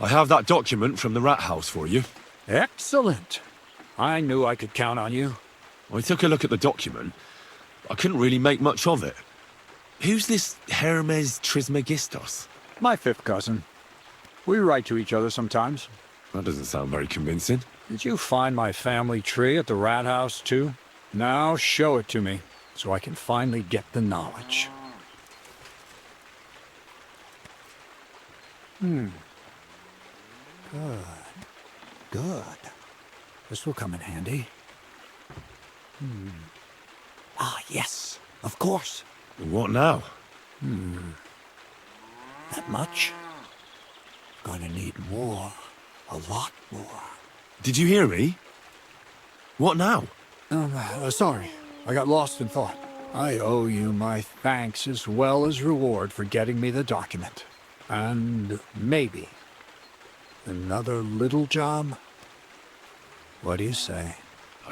I have that document from the rat house for you. Excellent. I knew I could count on you. I took a look at the document. I couldn't really make much of it. Who's this Hermes Trismegistos? My fifth cousin. We write to each other sometimes. That doesn't sound very convincing. Did you find my family tree at the rat house, too? Now show it to me, so I can finally get the knowledge. Good. Good. This will come in handy. Ah, yes. Of course. What now? That much? Gonna need more. A lot more. Did you hear me? What now? Sorry. I got lost in thought. I owe you my thanks as well as reward for getting me the document. And maybe another little job? What do you say?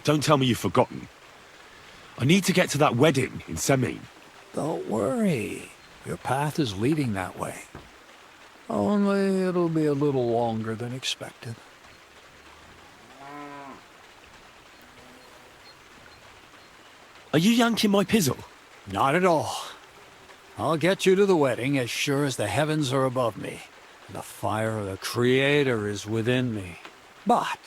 Don't tell me you've forgotten. I need to get to that wedding in Semin. Don't worry. Your path is leading that way. Only it'll be a little longer than expected. Are you yanking my pizzle? Not at all. I'll get you to the wedding as sure as the heavens are above me. The fire of the Creator is within me. But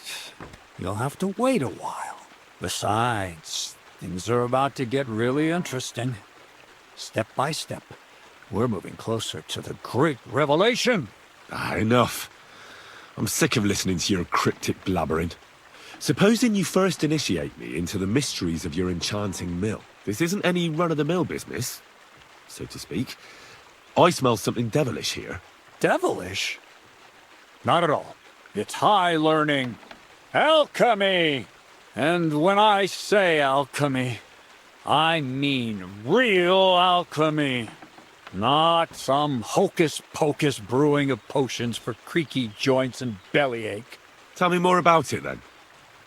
you'll have to wait a while. Besides, things are about to get really interesting. Step by step, we're moving closer to the great revelation. Enough. I'm sick of listening to your cryptic blabbering. Supposing you first initiate me into the mysteries of your enchanting mill. This isn't any run-of-the-mill business, so to speak. I smell something devilish here. Devilish? Not at all. It's high learning. Alchemy! And when I say alchemy, I mean real alchemy. Not some hocus-pocus brewing of potions for creaky joints and bellyache. Tell me more about it, then.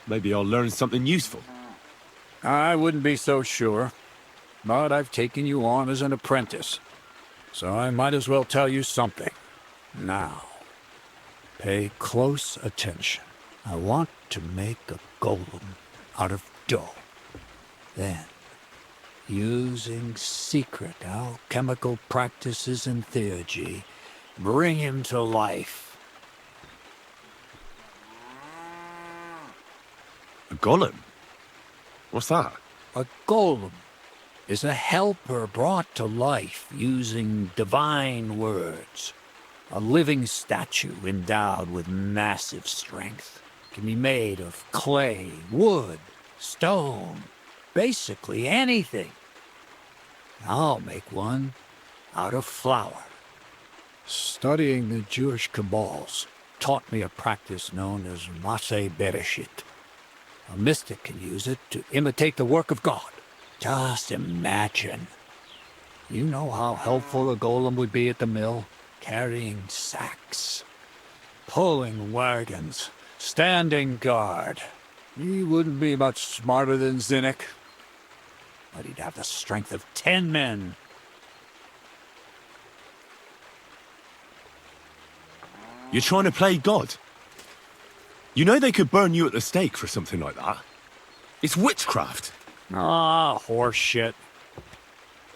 Maybe I'll learn something useful. I wouldn't be so sure, but I've taken you on as an apprentice, so I might as well tell you something. Now, pay close attention. I want to make a golem out of dough. Then, using secret alchemical practices and theurgy, bring him to life. A golem? What's that? A golem is a helper brought to life using divine words. A living statue endowed with massive strength. Can be made of clay, wood, stone, basically anything. I'll make one out of flour. Studying the Jewish Kabbals taught me a practice known as Maseh Bereshit. A mystic can use it to imitate the work of God. Just imagine. You know how helpful a golem would be at the mill? Carrying sacks, pulling wagons, standing guard. He wouldn't be much smarter than Zinnik, but he'd have the strength of 10 men. You're trying to play God? You know they could burn you at the stake for something like that. It's witchcraft. Ah, horseshit.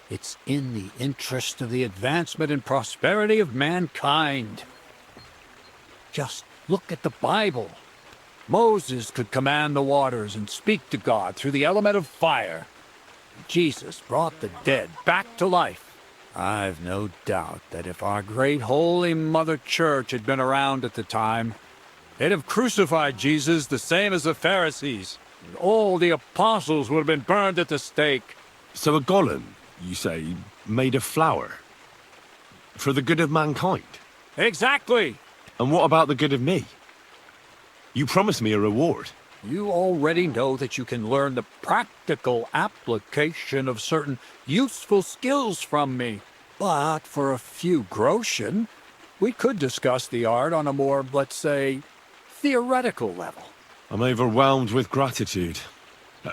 It's in the interest of the advancement and prosperity of mankind. Just look at the Bible. Moses could command the waters and speak to God through the element of fire. Jesus brought the dead back to life. I've no doubt that if our great holy Mother Church had been around at the time, they'd have crucified Jesus the same as the Pharisees. And all the apostles would have been burned at the stake. So a golem, you say, made of flour? For the good of mankind? Exactly! And what about the good of me? You promised me a reward. You already know that you can learn the practical application of certain useful skills from me. But for a few groschen, we could discuss the art on a more, let's say, theoretical level. I'm overwhelmed with gratitude.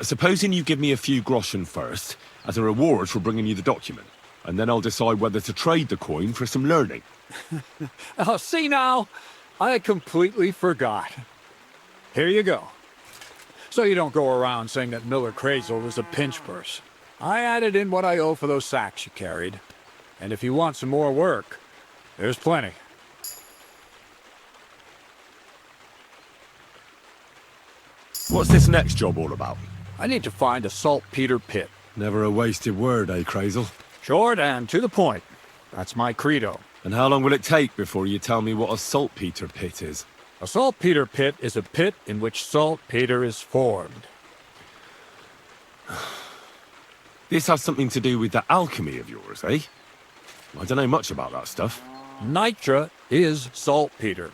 Supposing you give me a few groschen first, as a reward for bringing you the document, and then I'll decide whether to trade the coin for some learning. See now, I completely forgot. Here you go. So you don't go around saying that Miller Crazel is a pinch purse. I added in what I owe for those sacks you carried. And if you want some more work, there's plenty. What's this next job all about? I need to find a saltpeter pit. Never a wasted word, eh, Crazel? Short and to the point. That's my credo. And how long will it take before you tell me what a saltpeter pit is? A saltpeter pit is a pit in which saltpeter is formed. This has something to do with that alchemy of yours, eh? I don't know much about that stuff. Nitra is saltpeter.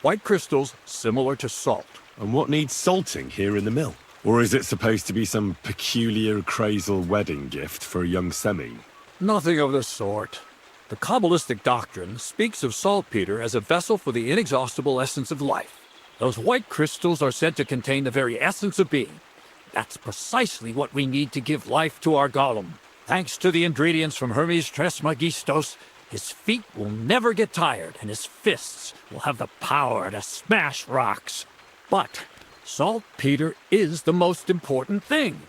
White crystals similar to salt. And what needs salting here in the mill? Or is it supposed to be some peculiar Crazel wedding gift for a young semi? Nothing of the sort. The Kabbalistic doctrine speaks of saltpeter as a vessel for the inexhaustible essence of life. Those white crystals are said to contain the very essence of being. That's precisely what we need to give life to our golem. Thanks to the ingredients from Hermes Trismegistos, his feet will never get tired and his fists will have the power to smash rocks. But saltpeter is the most important thing.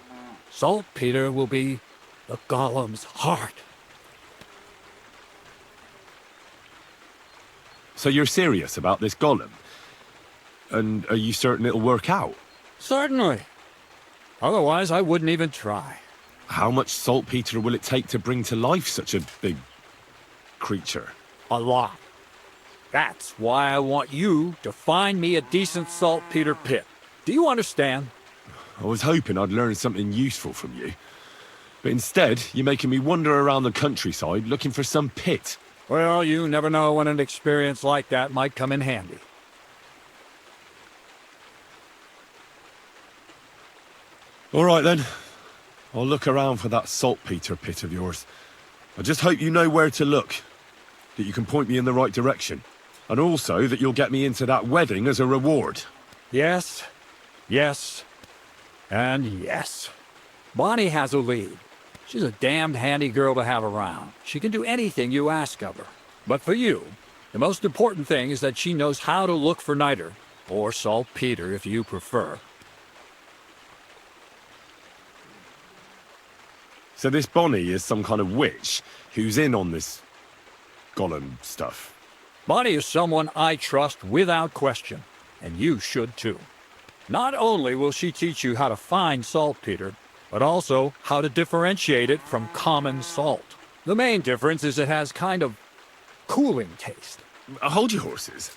Saltpeter will be the golem's heart. So you're serious about this golem? And are you certain it'll work out? Certainly. Otherwise, I wouldn't even try. How much saltpeter will it take to bring to life such a big creature? A lot. That's why I want you to find me a decent saltpeter pit. Do you understand? I was hoping I'd learn something useful from you. But instead, you're making me wander around the countryside looking for some pit. Well, you never know when an experience like that might come in handy. All right then. I'll look around for that saltpeter pit of yours. I just hope you know where to look. That you can point me in the right direction. And also that you'll get me into that wedding as a reward. Yes, yes, and yes. Bonnie has a lead. She's a damned handy girl to have around. She can do anything you ask of her. But for you, the most important thing is that she knows how to look for niter, or saltpeter if you prefer. So this Bonnie is some kind of witch who's in on this golem stuff. Bonnie is someone I trust without question, and you should too. Not only will she teach you how to find saltpeter, but also how to differentiate it from common salt. The main difference is it has kind of cooling taste. Hold your horses.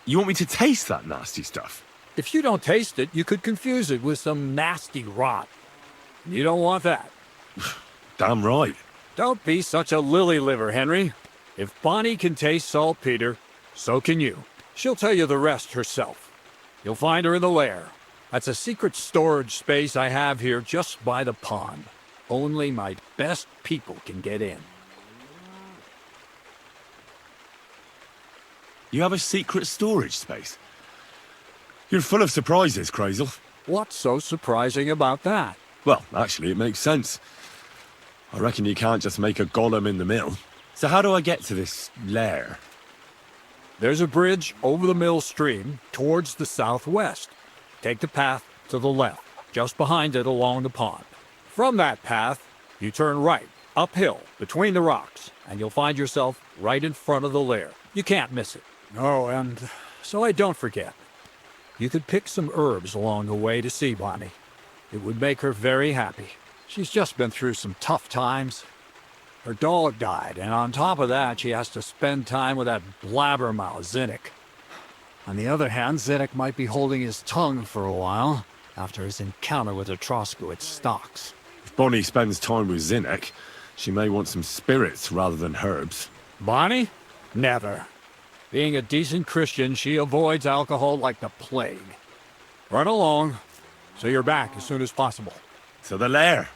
You want me to taste that nasty stuff? If you don't taste it, you could confuse it with some nasty rot. You don't want that. Damn right. Don't be such a lily liver, Henry. If Bonnie can taste saltpeter, so can you. She'll tell you the rest herself. You'll find her in the lair. That's a secret storage space I have here just by the pond. Only my best people can get in. You have a secret storage space? You're full of surprises, Crazel. What's so surprising about that? Well, actually, it makes sense. I reckon you can't just make a golem in the mill. So how do I get to this lair? There's a bridge over the mill stream towards the southwest. Take the path to the left, just behind it along the pond. From that path, you turn right, uphill, between the rocks, and you'll find yourself right in front of the lair. You can't miss it. Oh, and so I don't forget. You could pick some herbs along the way to see Bonnie. It would make her very happy. She's just been through some tough times. Her dog died, and on top of that, she has to spend time with that blabbermouth Zinnik. On the other hand, Zinnik might be holding his tongue for a while after his encounter with Atrosco at Stocks. If Bonnie spends time with Zinnek, she may want some spirits rather than herbs. Bonnie? Never. Being a decent Christian, she avoids alcohol like the plague. Run along, so you're back as soon as possible. To the lair.